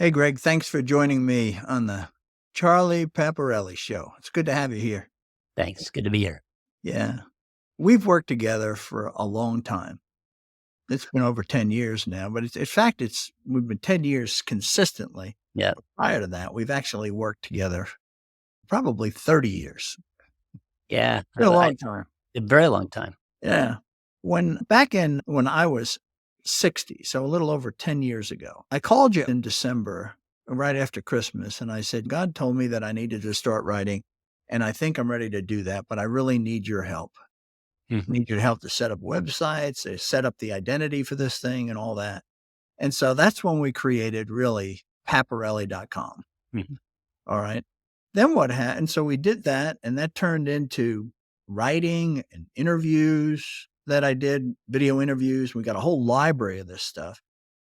Hey, Greg, thanks for joining me on the Charlie Paparelli Show. It's good to have you here. Thanks. Good to be here. Yeah. We've worked together for a long time. It's been over 10 years now, but in fact, we've been 10 years consistently. Yeah. Prior to that, we've actually worked together probably 30 years. Yeah. It's been a long time. A very long time. Yeah. When I was 60, so a little over 10 years ago, I called you in December, right after Christmas, and I said, God told me that I needed to start writing, and I think I'm ready to do that, but I really need your help. I need your help to set up websites, to set up the identity for this thing and all that. And so that's when we created really Paparelli.com. Mhm. All right. Then what happened? And so we did that, and that turned into writing and interviews that I did, video interviews. We got a whole library of this stuff.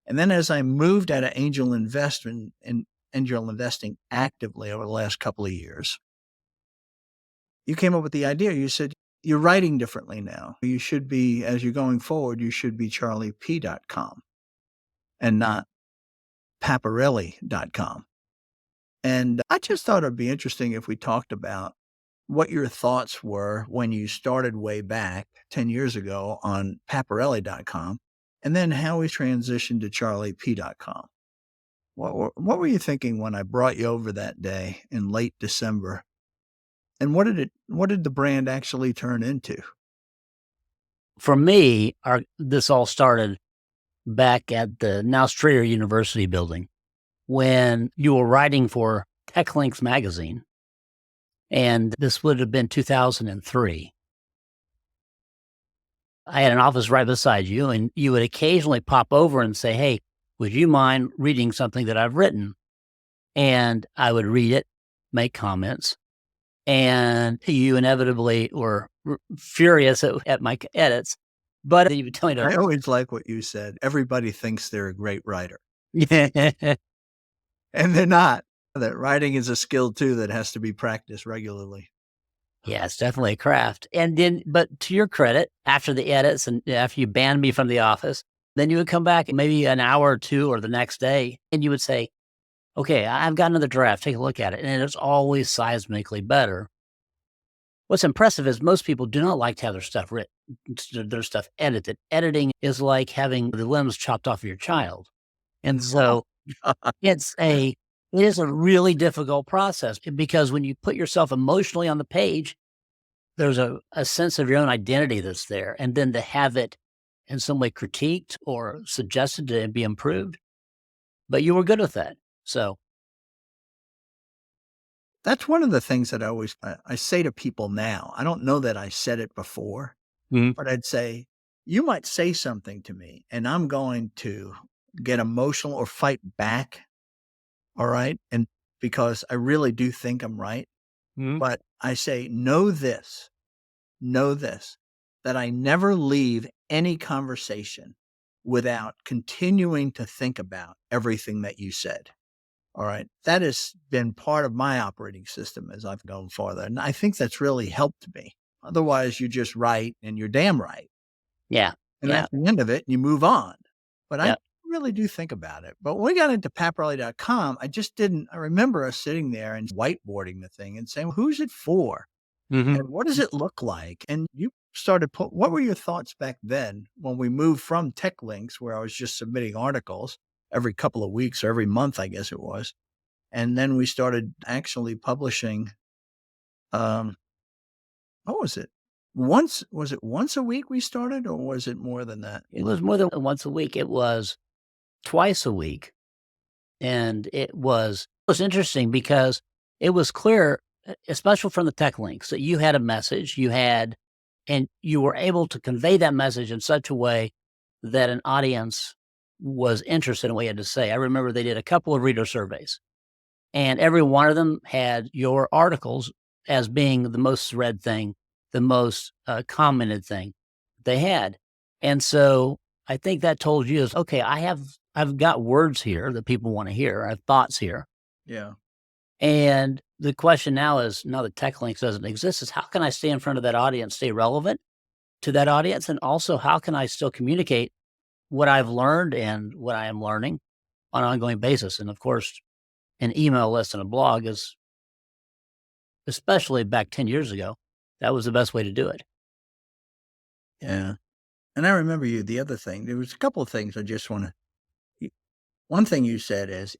And then as I moved out of angel investing actively over the last couple of years, you came up with the idea. You said, you're writing differently now. You should be, as you're going forward, you should be charliep.com and not paparelli.com. And I just thought it'd be interesting if we talked about what your thoughts were when you started way back 10 years ago on paparelli.com, and then how we transitioned to charliep.com. What were you thinking when I brought you over that day in late December? And what did the brand actually turn into? For me, this all started back at the now Strayer University building when you were writing for TechLink magazine. And this would have been 2003. I had an office right beside you, and you would occasionally pop over and say, hey, would you mind reading something that I've written? And I would read it, make comments, and you inevitably were furious at my edits. But you would tell me I always like what you said. Everybody thinks they're a great writer. Yeah. And they're not. That writing is a skill too that has to be practiced regularly. Yeah, it's definitely a craft. And then, but to your credit, after the edits and after you banned me from the office, then you would come back maybe an hour or two or the next day, and you would say, okay, I've got another draft, take a look at it. And it's always seismically better. What's impressive is most people do not like to have their stuff written, their stuff edited. Editing is like having the limbs chopped off of your child. And so it is a really difficult process because when you put yourself emotionally on the page, there's a sense of your own identity that's there. And then to have it in some way critiqued or suggested to be improved, but you were good with that. So that's one of the things that I say to people now. I don't know that I said it before, but I'd say, you might say something to me and I'm going to get emotional or fight back. All right. And because I really do think I'm right. But I say, know this, that I never leave any conversation without continuing to think about everything that you said. All right. That has been part of my operating system as I've gone farther. And I think that's really helped me. Otherwise, you just write and you're damn right. yeah. And Yeah. that's the end of it. And you move on. But I Yeah. really do think about it. But when we got into paparelli.com, I remember us sitting there and whiteboarding the thing and saying, who's it for? And what does it look like? And you started, what were your thoughts back then when we moved from TechLinks, where I was just submitting articles every couple of weeks or every month, I guess it was. And then we started actually publishing, what was it? Was it once a week we started, or was it more than that? It was more than once a week. It was twice a week. And it was interesting because it was clear, especially from the tech links, that you had a message, and you were able to convey that message in such a way that an audience was interested in what you had to say. I remember they did a couple of reader surveys, and every one of them had your articles as being the most read thing, the most commented thing they had. And so I think that told you is, okay, I've got words here that people want to hear. I have thoughts here. Yeah. And the question now is, now that TechLinks doesn't exist, is how can I stay in front of that audience, stay relevant to that audience? And also, how can I still communicate what I've learned and what I am learning on an ongoing basis. And of course, an email list and a blog is, especially back 10 years ago, that was the best way to do it. Yeah. And I remember the other thing, there was a couple of things I just want to, one thing you said is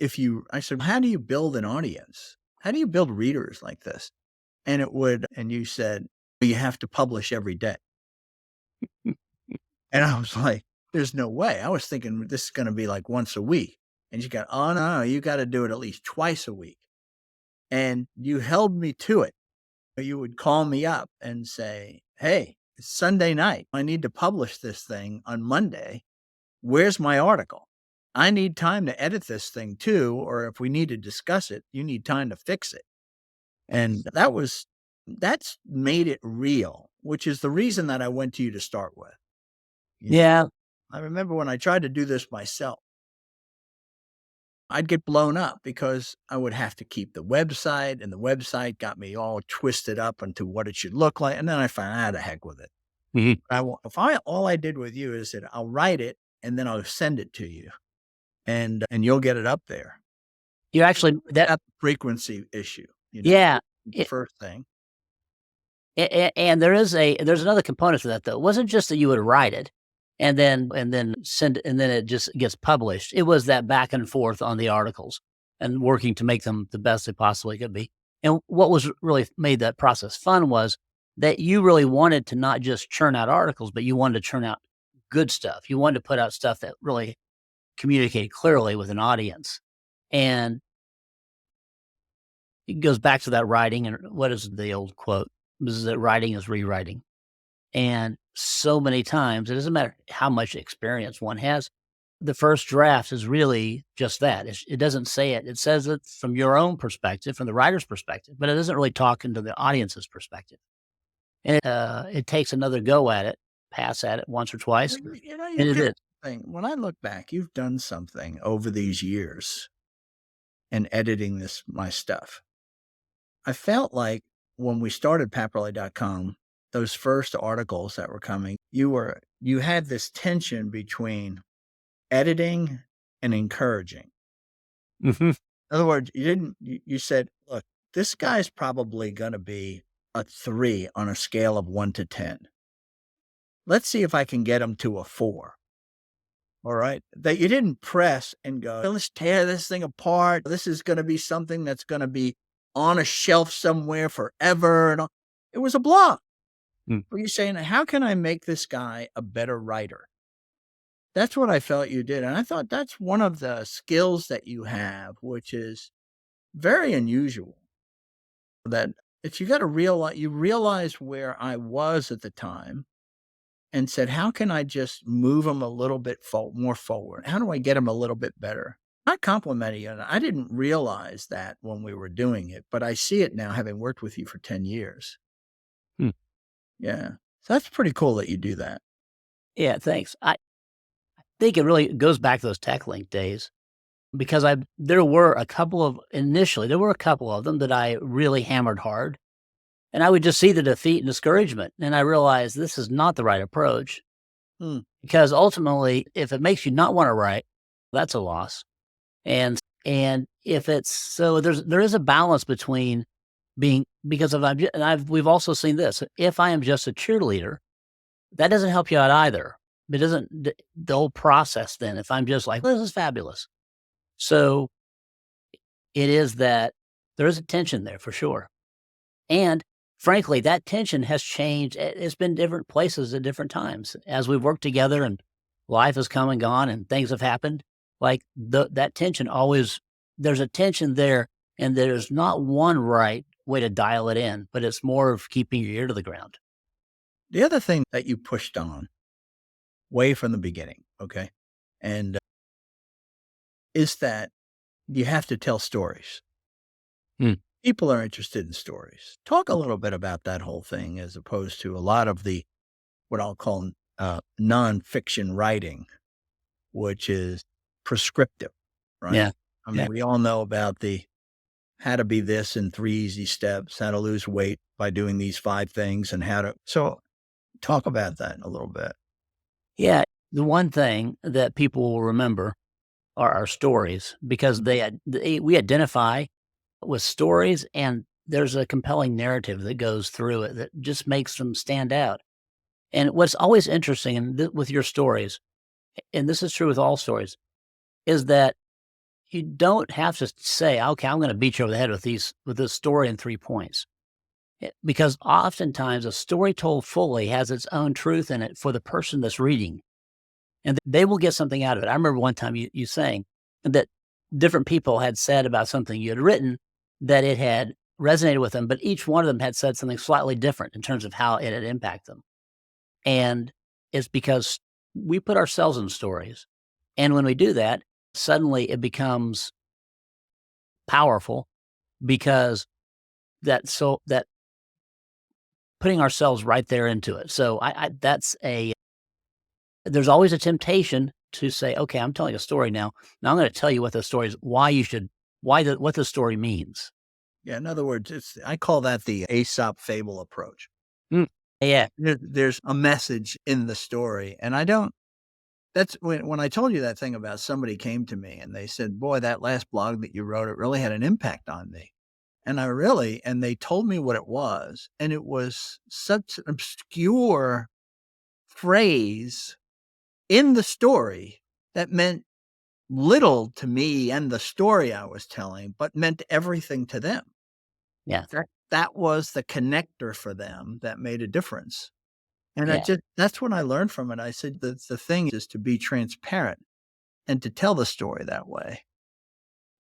I said, how do you build an audience? How do you build readers like this? And you said, "Well, you have to publish every day." And I was like, there's no way. I was thinking this is going to be like once a week. And you got, oh no, you got to do it at least twice a week. And you held me to it. You would call me up and say, hey, it's Sunday night. I need to publish this thing on Monday. Where's my article? I need time to edit this thing too. Or if we need to discuss it, you need time to fix it. And that's made it real, which is the reason that I went to you to start with. Yeah. I remember when I tried to do this myself, I'd get blown up because I would have to keep the website, and the website got me all twisted up into what it should look like. And then I found, the heck with it. Mhm. All I did with you is that I'll write it and then I'll send it to you, and you'll get it up there. You actually, That frequency issue, yeah. the first thing. And there's another component to that though. It wasn't just that you would write it and then send and then it just gets published. It was that back and forth on the articles and working to make them the best they possibly could be. And what was really made that process fun was that you really wanted to not just churn out articles, but you wanted to churn out good stuff. You wanted to put out stuff that really communicated clearly with an audience. And it goes back to that writing. And what is the old quote? This is that writing is rewriting. And so many times, it doesn't matter how much experience one has, the first draft is really just that. It doesn't say it. It says it from your own perspective, from the writer's perspective, but it doesn't really talk into the audience's perspective. And it takes another go at it, pass at it once or twice, Well, and it is. when I look back, you've done something over these years in editing my stuff. I felt like when we started Paparelli.com, those first articles that were coming, you had this tension between editing and encouraging. Mhm. In other words, you said, look, this guy's probably going to be a 3 on a scale of 1 to 10. Let's see if I can get him to a 4. All right. That you didn't press and go, let's tear this thing apart. This is going to be something that's going to be on a shelf somewhere forever. And all. It was a blog. Were you saying, how can I make this guy a better writer? That's what I felt you did. And I thought that's one of the skills that you have, which is very unusual. That it's, you got to realize where I was at the time and said, how can I just move him a little bit more forward? How do I get him a little bit better? I complimented you. And I didn't realize that when we were doing it, but I see it now, having worked with you for 10 years. Yeah. So that's pretty cool that you do that. Yeah, thanks. I think it really goes back to those TechLink days because there were a couple of them that I really hammered hard. And I would just see the defeat and discouragement. And I realized this is not the right approach because ultimately, if it makes you not want to write, that's a loss. And if it's so, there is a balance between being, because we've also seen this. If I am just a cheerleader, that doesn't help you out either. It doesn't, the whole process then, if I'm just like, this is fabulous. So it is that there is a tension there for sure. And frankly, that tension has changed. It's been different places at different times as we've worked together and life has come and gone and things have happened. Like that tension always, there's a tension there and there's not one right way to dial it in, but it's more of keeping your ear to the ground. The other thing that you pushed on way from the beginning, okay, and is that you have to tell stories. People are interested in stories. Talk a little bit about that whole thing as opposed to a lot of the, what I'll call nonfiction writing, which is prescriptive, right? Yeah. I mean, we all know about how to be this in 3 easy steps, how to lose weight by doing these 5 things, and so talk about that a little bit. Yeah. The one thing that people will remember are our stories, because we identify with stories, and there's a compelling narrative that goes through it that just makes them stand out. And what's always interesting with your stories, and this is true with all stories, is that you don't have to say, okay, I'm going to beat you over the head with this story in 3 points. Because oftentimes a story told fully has its own truth in it for the person that's reading, and they will get something out of it. I remember one time you saying that different people had said about something you had written that it had resonated with them, but each one of them had said something slightly different in terms of how it had impacted them. And it's because we put ourselves in stories. And when we do that, suddenly it becomes powerful, because that putting ourselves right there into it. So there's always a temptation to say, okay, I'm telling a story now. Now I'm going to tell you what the story is, what the story means. Yeah. In other words, I call that the Aesop fable approach. Mm, yeah. There's a message in the story. And that's when I told you that thing about somebody came to me and they said, boy, that last blog that you wrote, it really had an impact on me. And and they told me what it was. And it was such an obscure phrase in the story that meant little to me and the story I was telling, but meant everything to them. Yeah. That was the connector for them that made a difference. And Yeah. that's what I learned from it. I said that the thing is to be transparent and to tell the story that way.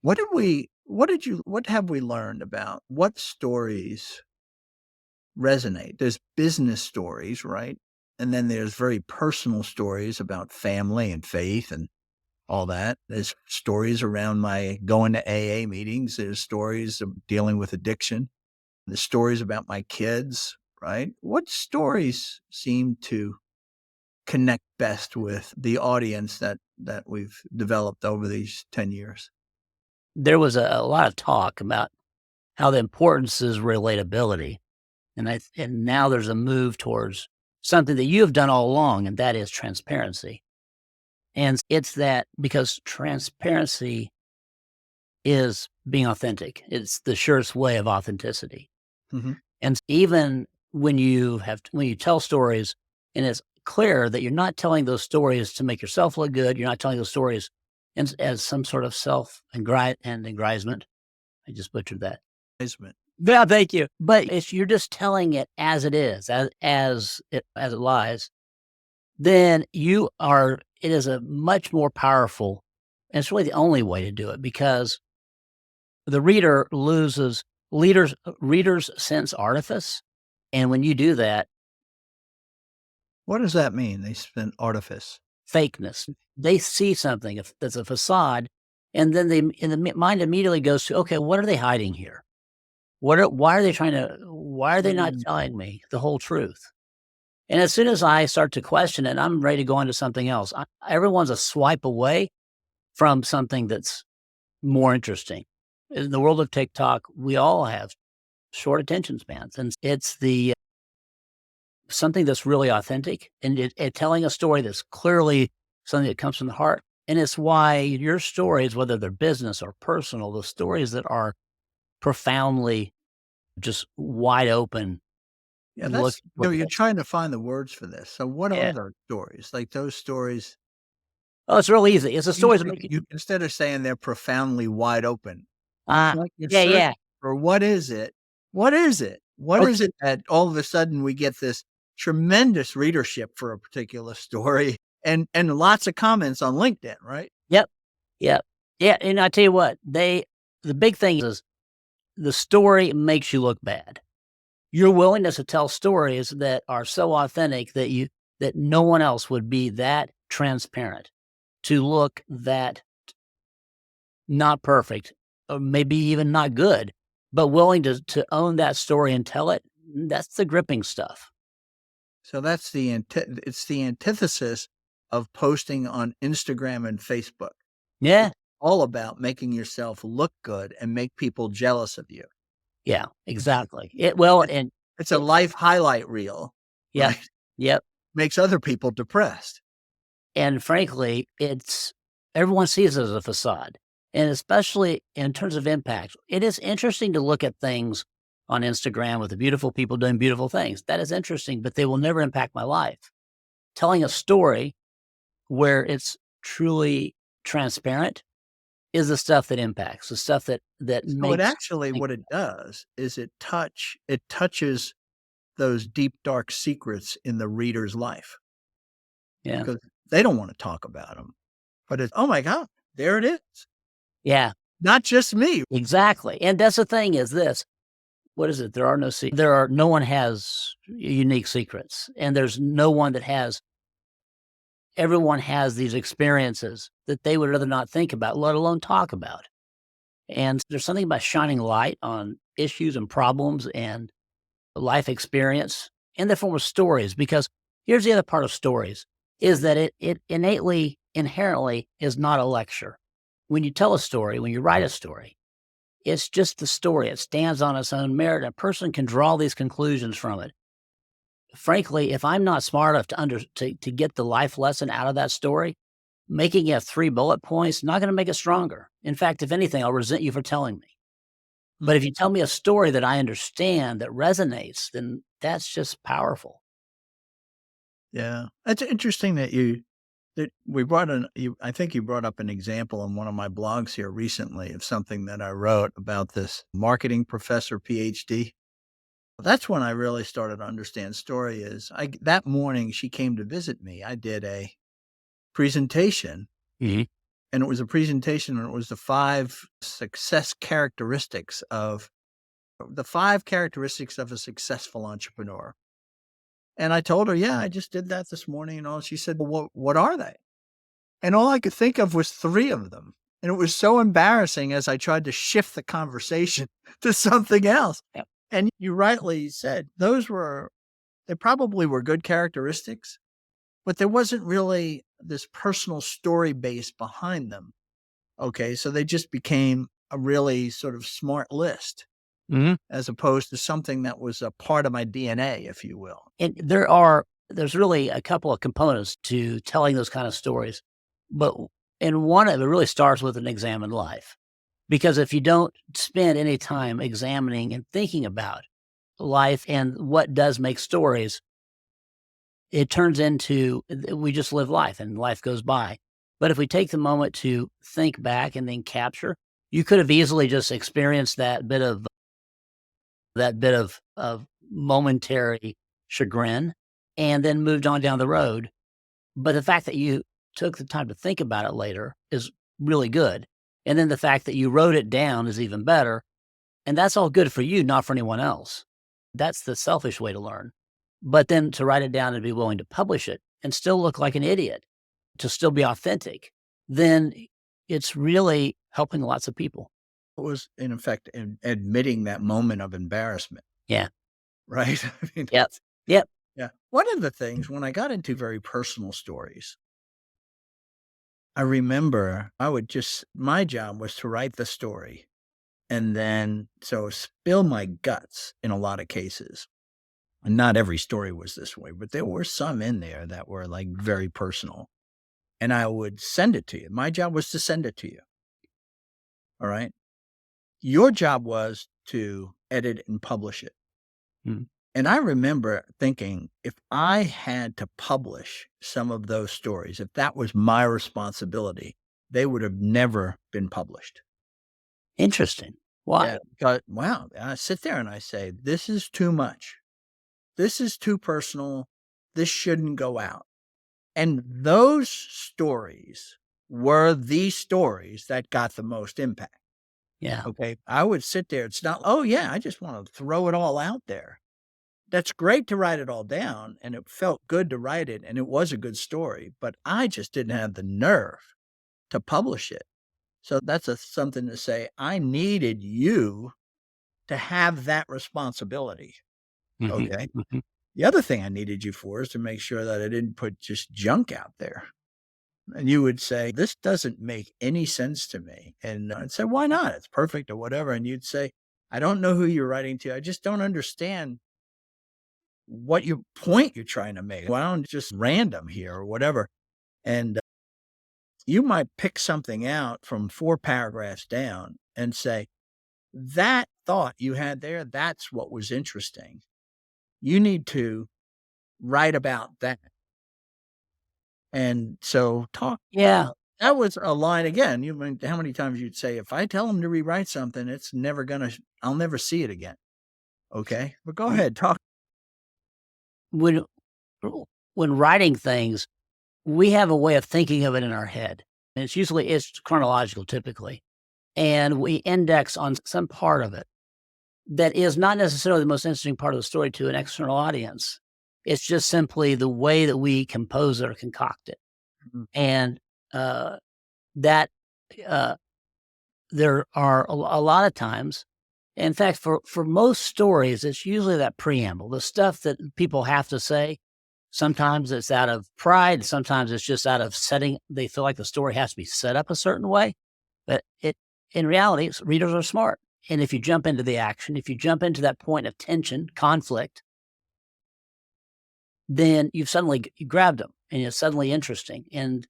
What have we learned about what stories resonate? There's business stories, right? And then there's very personal stories about family and faith and all that. There's stories around my going to AA meetings. There's stories of dealing with addiction. There's stories about my kids, right? What stories seem to connect best with the audience that we've developed over these 10 years? There was a lot of talk about how the importance is relatability. And now there's a move towards something that you have done all along, and that is transparency. And it's that because transparency is being authentic. It's the surest way of authenticity. Mhm. And even when you tell stories, and it's clear that you're not telling those stories to make yourself look good, you're not telling those stories as some sort of aggrandizement. I just butchered that. Amazement. Yeah, thank you. But if you're just telling it as it is, as it lies, then it is a much more powerful, and it's really the only way to do it, because the readers sense artifice. And when you do that, What does that mean? They spend artifice. fakeness, they see something that's a facade, and then mind immediately goes to, okay, what are they hiding here? Why are they not telling me the whole truth? And as soon as I start to question it, I'm ready to go into something else. Everyone's a swipe away from something that's more interesting. In the world of TikTok, we all have short attention spans, and it's something that's really authentic, and it telling a story that's clearly something that comes from the heart. And it's why your stories, whether they're business or personal, the stories that are profoundly just wide open. Yeah, Look, you're trying to find the words for this. So what are yeah. those stories? Like those stories, Oh, it's real easy. It's a story that you instead of saying they're profoundly wide open, uh, like you're yeah, searching yeah. for what is it? What is it? What Okay. is it that all of a sudden we get this tremendous readership for a particular story and lots of comments on LinkedIn, right? Yep. Yep. Yeah. And I tell you what, the big thing is the story makes you look bad. Your willingness to tell stories that are so authentic that no one else would be that transparent, to look that not perfect, or maybe even not good, but willing to own that story and tell it. That's the gripping stuff. So that's it's the antithesis of posting on Instagram and Facebook. Yeah. It's all about making yourself look good and make people jealous of you. Yeah, exactly. Well, It's and it's a life highlight reel, yep, right? yep. Makes other people depressed. And frankly, it's everyone sees it as a facade. And especially in terms of impact, it is interesting to look at things on Instagram with the beautiful people doing beautiful things. That is interesting, but they will never impact my life. Telling a story where it's truly transparent is the stuff that impacts, the stuff that So it makes actually, think what it does is it touches those deep, dark secrets in the reader's life yeah. because they don't want to talk about them. But it's, oh my God, there it is. Yeah, Not just me. exactly. And that's the thing is this, what is it? No one has unique secrets, and there's no one that has everyone has these experiences that they would rather not think about, let alone talk about. And there's something about shining light on issues and problems and life experience in the form of stories, because here's the other part of stories is that it inherently is not a lecture. When you tell a story, when you write a story, it's just the story. It stands on its own merit. A person can draw these conclusions from it. Frankly, if I'm not smart enough to get the life lesson out of that story, making it 3 bullet points, not gonna make it stronger. In fact, if anything, I'll resent you for telling me. But if you tell me a story that I understand, that resonates, then that's just powerful. Yeah. It's interesting that we brought I think you brought up an example in one of my blogs here recently of something that I wrote about this marketing professor PhD. That's when I really started to understand story is that morning she came to visit me. I did a presentation Mhm. and it was a presentation and it was the 5 success characteristics of the 5 characteristics of a successful entrepreneur. And I told her, "Yeah, I just did that this morning," and all. She said, "Well, what are they?" And all I could think of was 3 of them. And it was so embarrassing as I tried to shift the conversation to something else. Yep. And you rightly said they probably were good characteristics, but there wasn't really this personal story base behind them. Okay, so they just became a really sort of smart list Mhm. as opposed to something that was a part of my DNA, if you will. And there's really a couple of components to telling those kind of stories, but and one of it really starts with an examined life. Because if you don't spend any time examining and thinking about life and what does make stories, it turns into we just live life and life goes by. But if we take the moment to think back and then capture, you could have easily just experienced that bit of momentary chagrin and then moved on down the road. But the fact that you took the time to think about it later is really good. And then the fact that you wrote it down is even better. And that's all good for you, not for anyone else. That's the selfish way to learn. But then to write it down and be willing to publish it and still look like an idiot, to still be authentic, then it's really helping lots of people. It was, in effect, admitting that moment of embarrassment, Yeah. right? I mean, Yep. Yep. yeah. One of the things when I got into very personal stories, I remember my job was to write the story and then so spill my guts in a lot of cases. And not every story was this way, but there were some in there that were like very personal. And I would send it to you. My job was to send it to you. All right. Your job was to edit and publish it. Mm. And I remember thinking, if I had to publish some of those stories, if that was my responsibility, they would have never been published. Interesting. Why? Yeah. Because, wow. I sit there and I say, this is too much. This is too personal. This shouldn't go out. And those stories were the stories that got the most impact. Yeah. Okay. I would sit there. It's not, oh, yeah, I just want to throw it all out there. That's great to write it all down. And it felt good to write it. And it was a good story. But I just didn't have the nerve to publish it. So that's something to say. I needed you to have that responsibility. Mhm. Okay. Mhm. The other thing I needed you for is to make sure that I didn't put just junk out there. And you would say, this doesn't make any sense to me. And I'd say, why not? It's perfect or whatever. And you'd say, I don't know who you're writing to. I just don't understand what your point you're trying to make. Why don't just random here or whatever? And you might pick something out from 4 paragraphs down and say, that thought you had there, that's what was interesting. You need to write about that. And so Yeah. that was a line again. You mean how many times you'd say, if I tell them to rewrite something, it's never gonna, I'll never see it again. Okay. But go ahead, talk. When when writing things, we have a way of thinking of it in our head. And it's chronological typically. And we index on some part of it that is not necessarily the most interesting part of the story to an external audience. It's just simply the way that we compose it or concoct it. Mhm. And that uh, there are a lot of times, in fact, for most stories, it's usually that preamble, the stuff that people have to say. Sometimes it's out of pride. Sometimes it's just out of setting. They feel like the story has to be set up a certain way. But in reality, readers are smart. And if you jump into the action, if you jump into that point of tension, conflict, then you grabbed them and it's suddenly interesting. And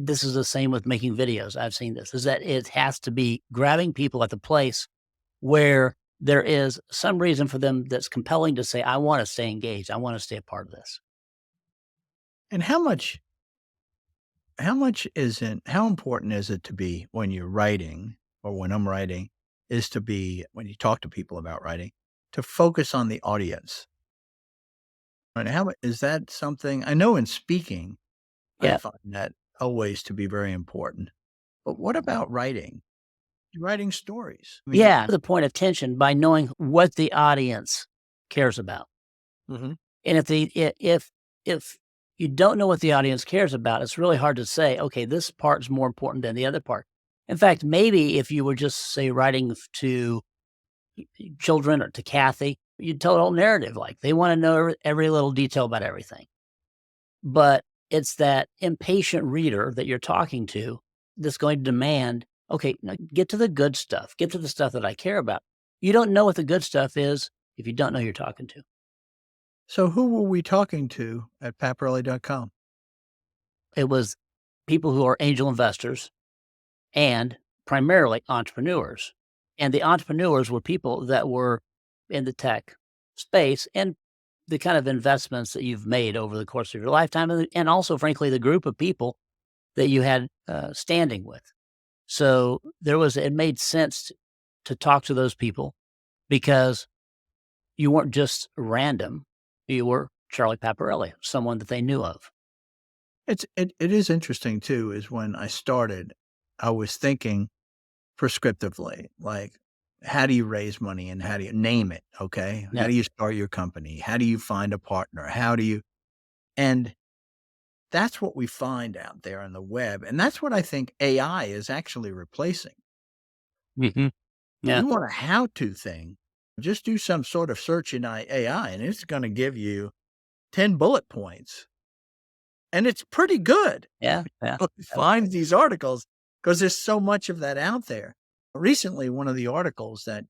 this is the same with making videos. I've seen this, is that it has to be grabbing people at the place where there is some reason for them that's compelling to say, I want to stay engaged. I want to stay a part of this. And how important is it to be when you're writing or when I'm writing is to be, when you talk to people about writing, to focus on the audience? And how is that something I know in speaking, I Yeah. find that always to be very important. But what about writing? Writing stories. I mean, Yeah. The point of tension by knowing what the audience cares about. mhm. And if you don't know what the audience cares about, it's really hard to say, okay, this part's more important than the other part. In fact, maybe if you were just say writing to children or to Kathy, you'd tell a whole narrative. Like they want to know every little detail about everything. But it's that impatient reader that you're talking to that's going to demand, okay, now get to the good stuff, get to the stuff that I care about. You don't know what the good stuff is if you don't know who you're talking to. So who were we talking to at paparelli.com? It was people who are angel investors and primarily entrepreneurs. And the entrepreneurs were people that were in the tech space and the kind of investments that you've made over the course of your lifetime, and also, frankly, the group of people that you had standing with. So it made sense to talk to those people because you weren't just random. You were Charlie Paparelli, someone that they knew of. It is interesting too, is when I started, I was thinking prescriptively, like, how do you raise money and how do you name it? Okay. How Yeah. do you start your company? How do you find a partner? How do you, and that's what we find out there on the web. And that's what I think AI is actually replacing. Hmm. Yeah. You want a how to thing, just do some sort of search in AI and it's going to give you 10 bullet points. And it's pretty good. Yeah. Yeah. Find these articles because there's so much of that out there. Recently, one of the articles that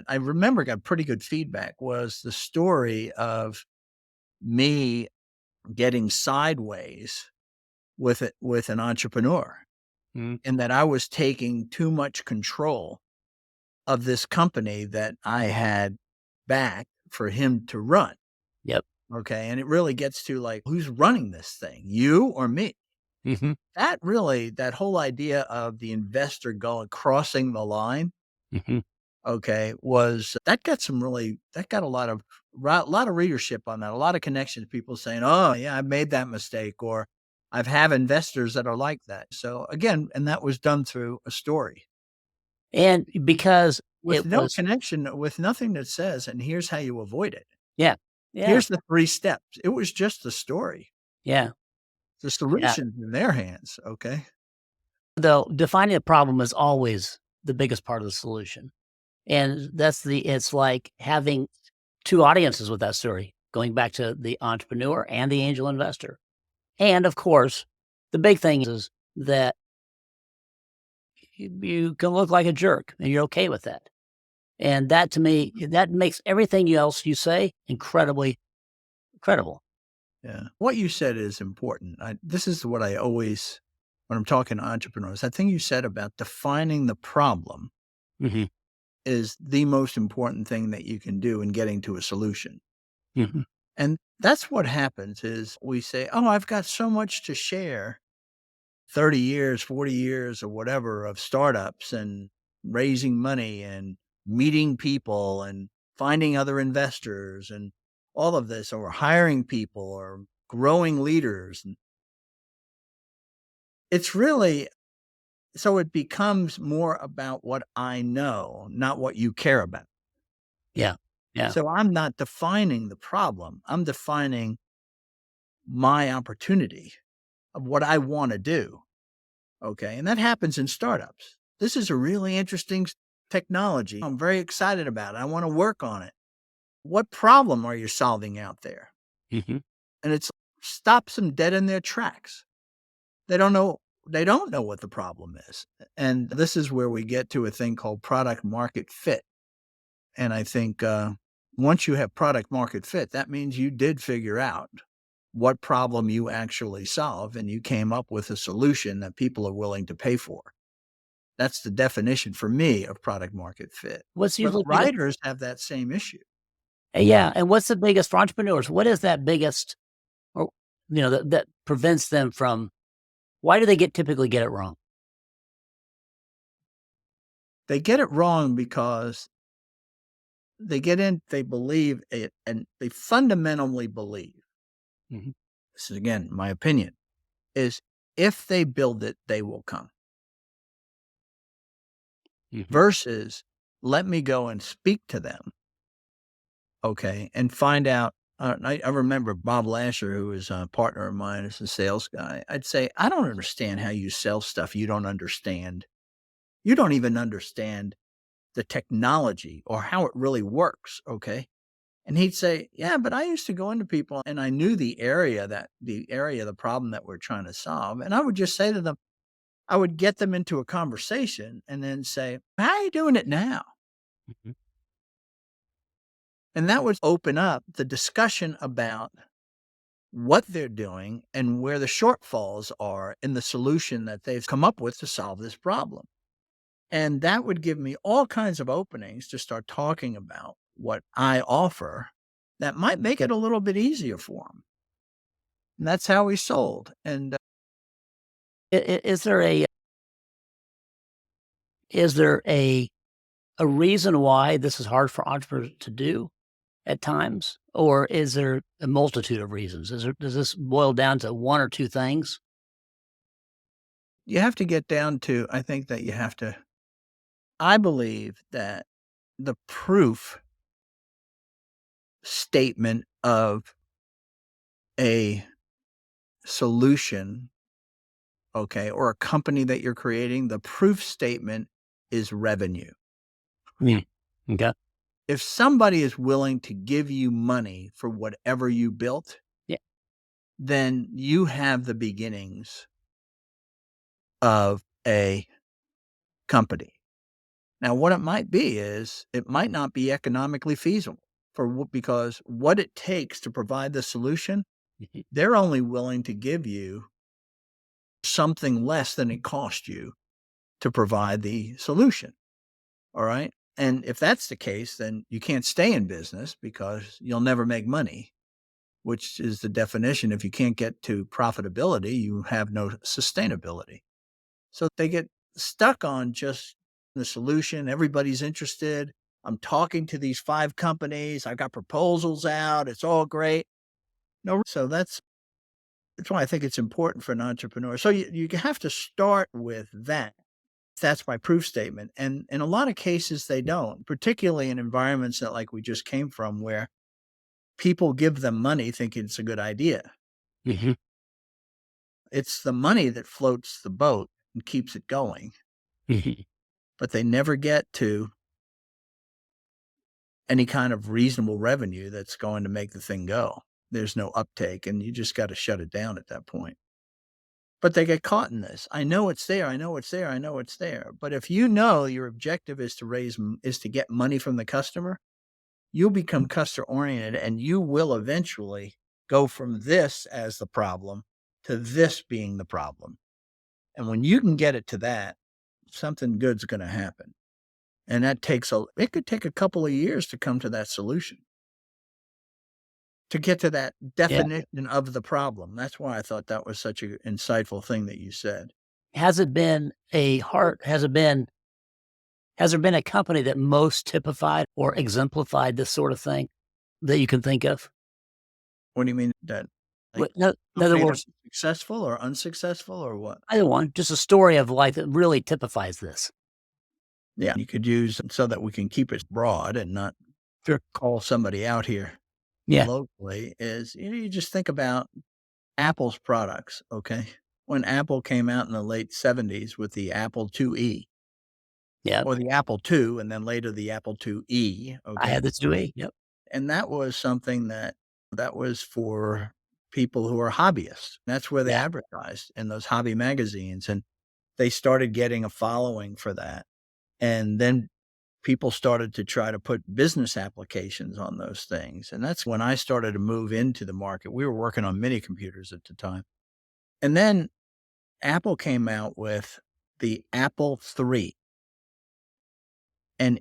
I remember got pretty good feedback was the story of me getting sideways with an entrepreneur, Mm. and that I was taking too much control of this company that I had backed for him to run. Yep. Okay. And it really gets to like, who's running this thing, you or me? Hmm. That whole idea of the investor going crossing the line, Hmm. okay, was that got a lot of readership on that, a lot of connections, people saying, "Oh, yeah, I made that mistake," or "I've have investors that are like that." So again, and that was done through a story And because with it no was, connection, with nothing that says, "And here's how you avoid it. yeah, yeah, Here's the 3 steps." It was just the story. yeah, The yeah. solution's in their hands, okay? Though defining a problem is always the biggest part of the solution. And it's like having two audiences with that story, going back to the entrepreneur and the angel investor. And of course, the big thing is that you can look like a jerk and you're okay with that. And that to me, that makes everything else you say incredibly credible. Yeah. What you said is important. This is what I always, when I'm talking to entrepreneurs, that thing you said about defining the problem Hmm. is the most important thing that you can do in getting to a solution. Hmm. And that's what happens is we say, oh, I've got so much to share 30 years, 40 years or whatever of startups and raising money and meeting people and finding other investors and all of this, or hiring people or growing leaders. And it's really, so it becomes more about what I know, not what you care about. Yeah. Yeah. So I'm not defining the problem. I'm defining my opportunity of what I want to do. Okay. And that happens in startups. This is a really interesting technology. I'm very excited about it. I want to work on it. What problem are you solving out there? Hmm. And it stops them dead in their tracks. They don't know. They don't know what the problem is. And this is where we get to a thing called product market fit. And I think once you have product market fit, that means you did figure out what problem you actually solve and you came up with a solution that people are willing to pay for. That's the definition for me of product market fit. What's But usually biggest? writers have that same issue. Yeah. And what's the biggest for entrepreneurs? What is that biggest, or that prevents them from? Why do they typically get it wrong? They get it wrong because they believe it, and they fundamentally believe, Hmm. this is again my opinion, is if they build it, they will come. Hmm. Versus let me go and speak to them, okay, and find out. I remember Bob Lasher, who is a partner of mine, as a sales guy. I'd say, I don't understand how you sell stuff you don't understand. You don't even understand the technology or how it really works, okay? And he'd say, yeah, but I used to go into people and I knew the area of the problem that we're trying to solve. And I would just say to them, I would get them into a conversation and then say, how are you doing it now? Hmm. And that would open up the discussion about what they're doing and where the shortfalls are in the solution that they've come up with to solve this problem. And that would give me all kinds of openings to start talking about what I offer that might make it a little bit easier for them. And that's how we sold. And Is there a reason why this is hard for entrepreneurs to do at times, or is there a multitude of reasons? Does this boil down to one or two things? you have to get down to, I think that you have to, I believe that the proof statement of a solution, okay, or a company that you're creating, the proof statement is revenue. Mm. Okay. If somebody is willing to give you money for whatever you built, Yeah. then you have the beginnings of a company. Now, what it might be is it might not be economically feasible because what it takes to provide the solution, Mhm. they're only willing to give you something less than it cost you to provide the solution. All right. And if that's the case, then you can't stay in business because you'll never make money, which is the definition. If you can't get to profitability, you have no sustainability. So they get stuck on just the solution. Everybody's interested. I'm talking to these 5 companies. I've got proposals out. It's all great. No, so that's why I think it's important for an entrepreneur. So you have to start with that. That's my proof statement. And in a lot of cases, they don't, particularly in environments that like we just came from, where people give them money thinking it's a good idea. Mhm. It's the money that floats the boat and keeps it going, Mhm. but they never get to any kind of reasonable revenue that's going to make the thing go. There's no uptake, and you just got to shut it down at that point. But they get caught in this. I know it's there. I know it's there. I know it's there. But if you know your objective is is to get money from the customer, you'll become customer oriented and you will eventually go from this as the problem to this being the problem. And when you can get it to that, something good's going to happen. And that it could take a couple of years to come to that solution, to get to that definition of the problem. That's why I thought that was such an insightful thing that you said. Has there been a company that most typified or exemplified this sort of thing that you can think of? What do you mean that? Like, In other made words, us successful or unsuccessful or what? either one, just a story of life that really typifies this. Yeah, you could use so that we can keep it broad and not call somebody out here Yeah. locally is, you just think about Apple's products, okay? When Apple came out in the late 70s with the Apple IIe Yeah. or the Apple II and then later the Apple IIe, I okay? had this IIe. Yep. And that was something that was for people who are hobbyists. That's where they Yeah. advertised in those hobby magazines, and they started getting a following for that. And then people started to try to put business applications on those things. And that's when I started to move into the market. We were working on mini computers at the time. And then Apple came out with the Apple III. And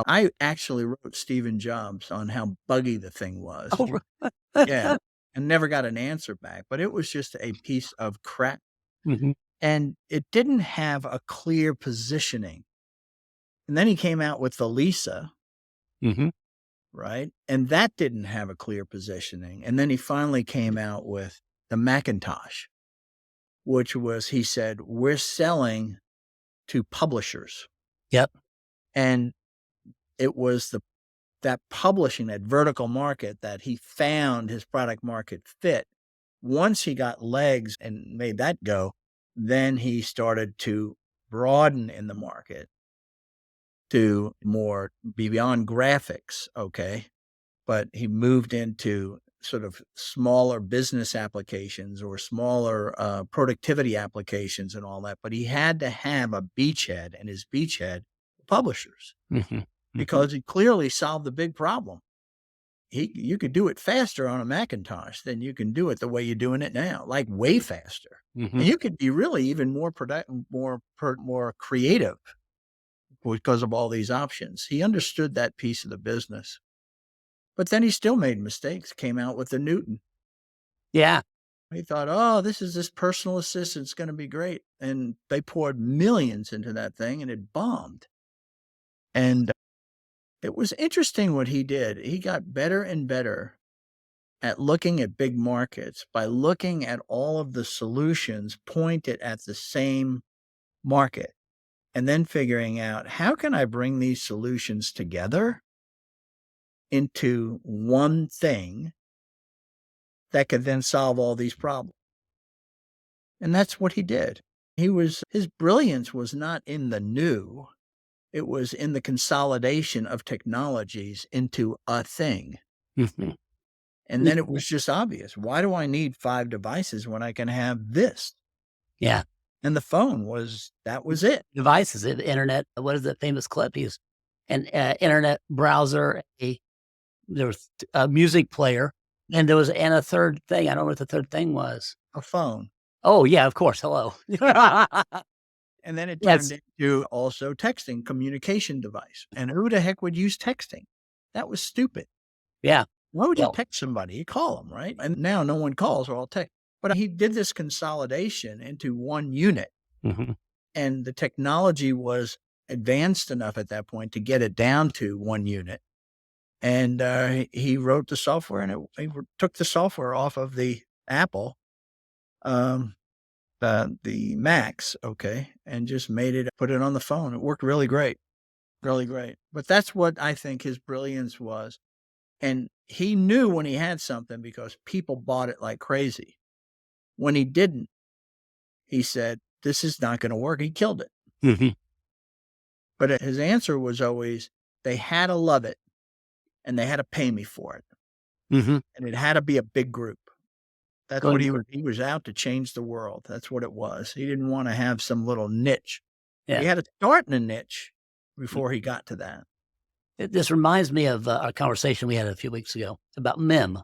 I actually wrote Stephen Jobs on how buggy the thing was. Oh, Yeah. And never got an answer back, but it was just a piece of crap. Mhm. And it didn't have a clear positioning. And then he came out with the Lisa, Mhm. right? And that didn't have a clear positioning. And then he finally came out with the Macintosh, which was, he said, we're selling to publishers. Yep. And it was that publishing, that vertical market that he found his product market fit. Once he got legs and made that go, then he started to broaden in the market to more beyond graphics, okay? But he moved into sort of smaller business applications or smaller productivity applications and all that. But he had to have a beachhead, and his beachhead, publishers, Mhm. because he clearly solved the big problem. You could do it faster on a Macintosh than you can do it the way you're doing it now, like way faster. Mhm. And you could be really even more productive, more creative because of all these options. He understood that piece of the business. But then he still made mistakes, came out with the Newton. Yeah. He thought, oh, this personal assistant is going to be great. And they poured millions into that thing and it bombed. And it was interesting what he did. He got better and better at looking at big markets by looking at all of the solutions pointed at the same market and then figuring out, how can I bring these solutions together into one thing that could then solve all these problems? And that's what he did. His brilliance was not in the new. It was in the consolidation of technologies into a thing. Mhm. And then it was just obvious. Why do I need 5 devices when I can have this? Yeah. And the phone that was it. Devices, the internet. What is that famous clip? He's an internet browser. There was a music player, and there was a third thing. I don't know what the third thing was. A phone. Oh yeah, of course. Hello. And then it Yes. turned into also texting, communication device. And who the heck would use texting? That was stupid. Yeah. Why would you Well, text somebody? You call them, right? And now no one calls, or all text. But he did this consolidation into one unit. mhm. And the technology was advanced enough at that point to get it down to one unit. And he wrote the software, and he took the software off of the Apple, the Macs, okay, and just put it on the phone. It worked really great, really great. But that's what I think his brilliance was. And he knew when he had something because people bought it like crazy. When he didn't, he said, this is not going to work. He killed it. Mhm. But his answer was always, they had to love it and they had to pay me for it. Mhm. And it had to be a big group. That's Going what he for was out to change the world. That's what it was. He didn't want to have some little niche. He Yeah. had to start in a niche before he got to that. This reminds me of a conversation we had a few weeks ago about MIM.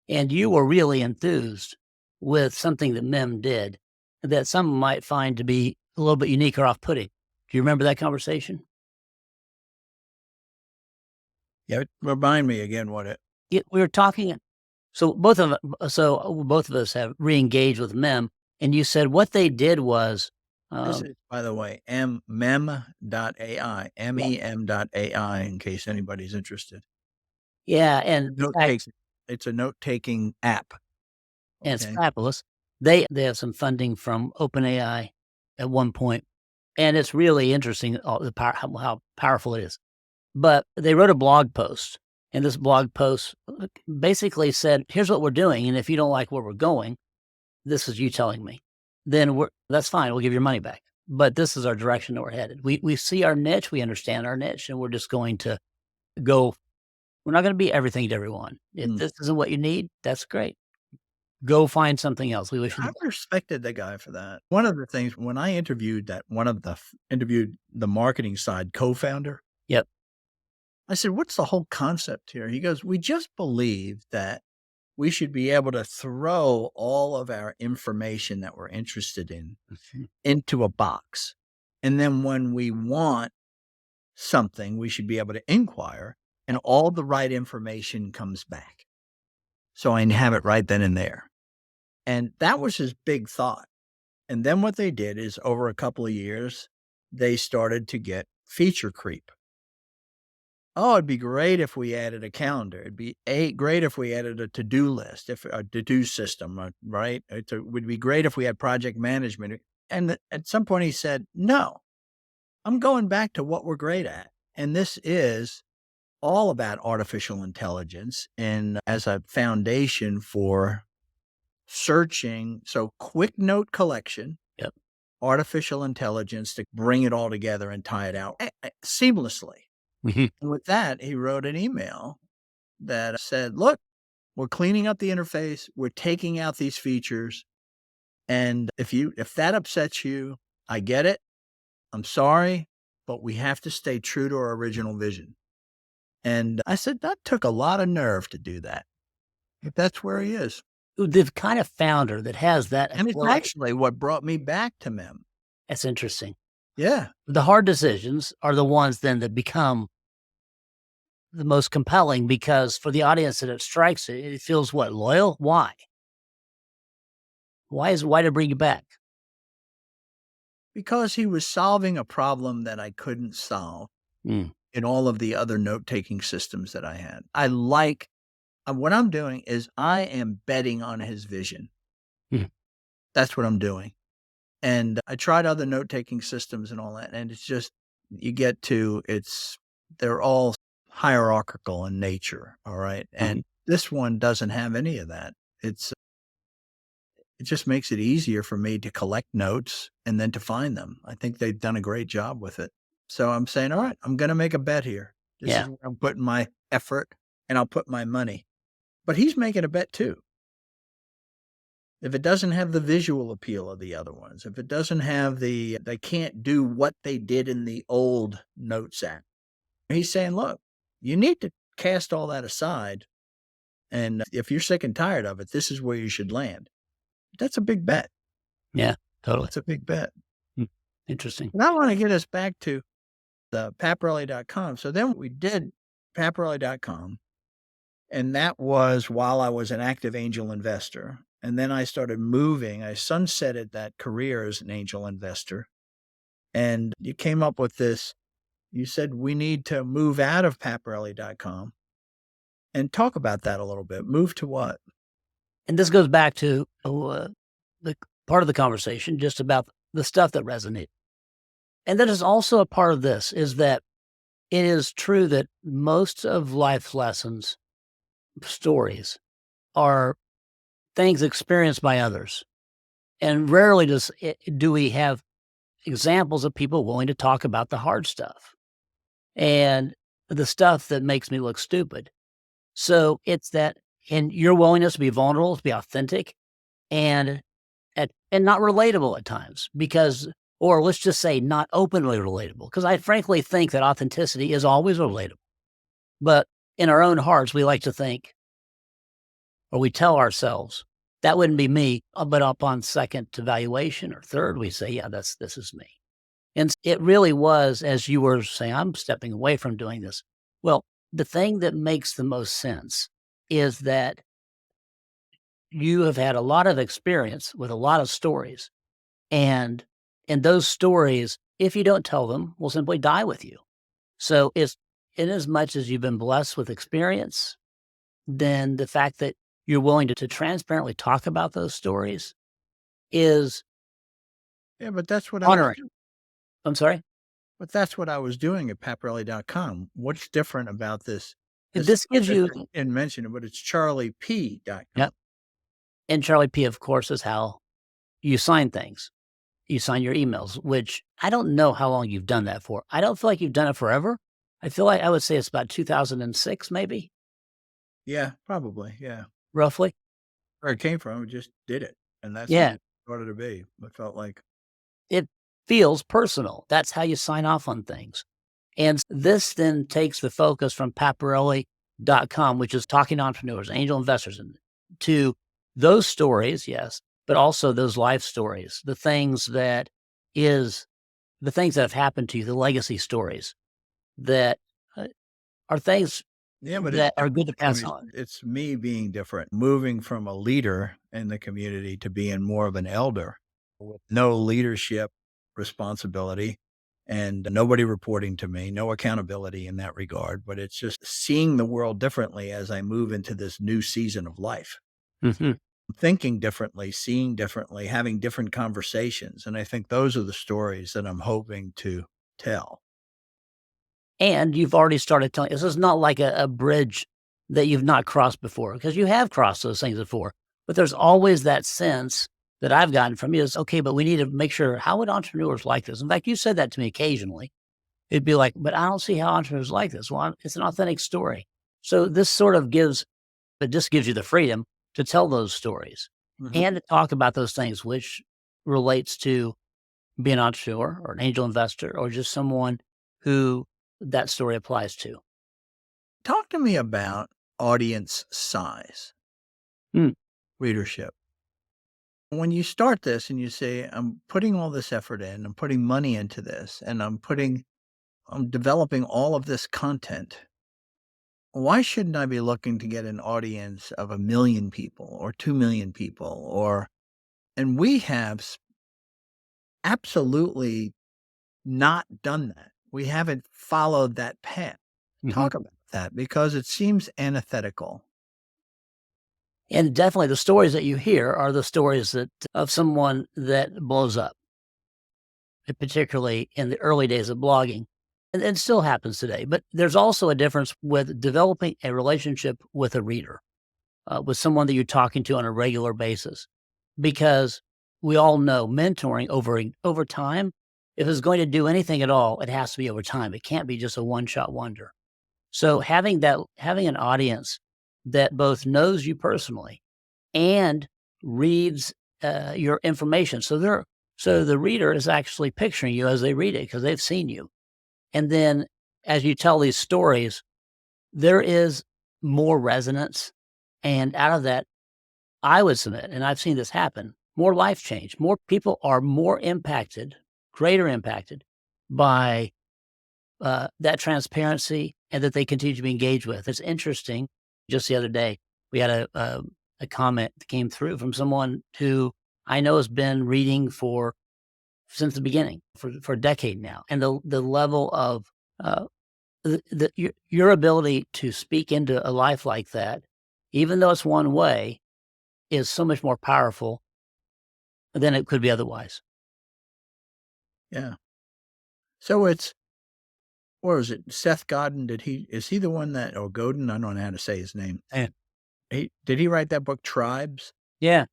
And you were really enthused with something that MIM did that some might find to be a little bit unique or off-putting. Do you remember that conversation? Yeah, remind me again what it. We were talking. So both of us have re-engaged with MIM, and you said what they did was. This is, by the way, mem.ai, mem.ai, in case anybody's interested. Yeah, and It's a note-taking app. And it's fabulous. They have some funding from OpenAI at one point, and it's really interesting how powerful it is. But they wrote a blog post, and this blog post basically said, "Here's what we're doing, and if you don't like where we're going, this is you telling me. Then that's fine. We'll give your money back. But this is our direction that we're headed. We see our niche, we understand our niche, and we're just going to go. We're not going to be everything to everyone. If this isn't what you need, that's great. Go find something else." I respected the guy for that. One of the things when I interviewed the marketing side co-founder. Yep. I said, "What's the whole concept here?" He goes, "We just believe that we should be able to throw all of our information that we're interested in into a box. And then when we want something, we should be able to inquire and all the right information comes back. So I have it right then and there." And that was his big thought. And then what they did is over a couple of years, they started to get feature creep. Oh, it'd be great if we added a calendar. It'd be great if we added a to-do list, if a to-do system, right? It would be great if we had project management. And at some point he said, "No, I'm going back to what we're great at. And this is all about artificial intelligence and as a foundation for searching. So quick note collection, Yep. artificial intelligence to bring it all together and tie it out seamlessly." And with that, he wrote an email that said, "Look, we're cleaning up the interface. We're taking out these features. And if that upsets you, I get it. I'm sorry, but we have to stay true to our original vision." And I said, that took a lot of nerve to do that. If that's where he is. The kind of founder that has that. And it's actually what brought me back to MIM. That's interesting. Yeah. The hard decisions are the ones then that become the most compelling because for the audience that it strikes, it feels what? Loyal? Why? Why to bring you back? Because he was solving a problem that I couldn't solve in all of the other note-taking systems that I had. What I'm doing is I am betting on his vision. That's what I'm doing. And I tried other note-taking systems and all that, and it's just, they're all hierarchical in nature, all right? And this one doesn't have any of that. It just makes it easier for me to collect notes and then to find them. I think they've done a great job with it. So I'm saying, all right, I'm going to make a bet here. This is where I'm putting my effort and I'll put my money. But he's making a bet too. If it doesn't have the visual appeal of the other ones, if it doesn't have they can't do what they did in the old Notes app, he's saying, look, you need to cast all that aside. And if you're sick and tired of it, this is where you should land. That's a big bet. Yeah, totally. It's a big bet. Interesting. And I want to get us back to the Paparelli.com. So then we did Paparelli.com. And that was while I was an active angel investor. And then I started moving. I sunsetted that career as an angel investor. And you came up with this. You said we need to move out of Paparelli.com and talk about that a little bit. Move to what? And this goes back to the part of the conversation just about the stuff that resonated. And that is also a part of this, is that it is true that most of life's lessons, stories, are things experienced by others. And rarely do we have examples of people willing to talk about the hard stuff and the stuff that makes me look stupid. So it's that, and your willingness to be vulnerable, to be authentic, and not relatable at times, or let's just say not openly relatable, because I frankly think that authenticity is always relatable. But in our own hearts, we like to think, or we tell ourselves, that wouldn't be me. But upon second evaluation or third, we say, yeah, this is me. And it really was, as you were saying, I'm stepping away from doing this. Well, the thing that makes the most sense is that you have had a lot of experience with a lot of stories. And those stories, if you don't tell them, will simply die with you. So it's in as much as you've been blessed with experience, then the fact that you're willing to transparently talk about those stories is Yeah, but that's what I was honoring. I'm sorry? but that's what I was doing at paparelli.com. What's different about this This gives that you, you didn't mention it, but it's charliep.com. yep. And Charlie P, of course, is how you sign things. You sign your emails, which I don't know how long you've done that for. I don't feel like you've done it forever. I feel like I would say it's about 2006, maybe, Yeah, probably, yeah. roughly. Where it came from, we just did it, and that's what Yeah. it started to be. It felt like It feels personal. That's how you sign off on things. And this then takes the focus from Paparelli.com, which is talking to entrepreneurs, angel investors, and to those stories, yes, but also those life stories, the things that have happened to you, the legacy stories that are things yeah, but it's that are good to different. I pass mean, on. it's me being different, moving from a leader in the community to being more of an elder with no leadership responsibility and nobody reporting to me, no accountability in that regard, but it's just seeing the world differently as I move into this new season of life. Mhm. Thinking differently, seeing differently, having different conversations, and I think those are the stories that I'm hoping to tell. And you've already started telling, this is not like a bridge that you've not crossed before, because you have crossed those things before. But there's always that sense that I've gotten from you is, okay, but we need to make sure, how would entrepreneurs like this? In fact, you said that to me occasionally. It'd be like, but I don't see how entrepreneurs like this. Well, it's an authentic story. So this sort of it just gives you the freedom to tell those stories Mhm. and to talk about those things, which relates to being an entrepreneur or an angel investor or just someone who that story applies to. Talk to me about audience size, Mm. readership. When you start this and you say, I'm putting all this effort in, I'm putting money into this, and I'm developing all of this content. Why shouldn't I be looking to get an audience of 1,000,000 people or 2,000,000 people and we have absolutely not done that. We haven't followed that path. Mhm. Talk about that because it seems antithetical. And definitely the stories that you hear are the stories that of someone that blows up, particularly in the early days of blogging. And it still happens today. But there's also a difference with developing a relationship with a reader, with someone that you're talking to on a regular basis. Because we all know mentoring over time, if it's going to do anything at all, it has to be over time. It can't be just a one-shot wonder. So having an audience that both knows you personally and reads your information. So the reader is actually picturing you as they read it because they've seen you. And then as you tell these stories, there is more resonance. And out of that, I would submit, and I've seen this happen, more life change. More people are more impacted, greater impacted by that transparency and that they continue to be engaged with. It's interesting. Just the other day, we had a comment that came through from someone who I know has been reading since the beginning for a decade now, and the level of uh, your ability to speak into a life like that, even though it's one way, is so much more powerful than it could be otherwise. Yeah. So it's what was it? Seth Godin, is he the one that or Godin? I don't know how to say his name. Yeah. Did he write that book Tribes? Yeah.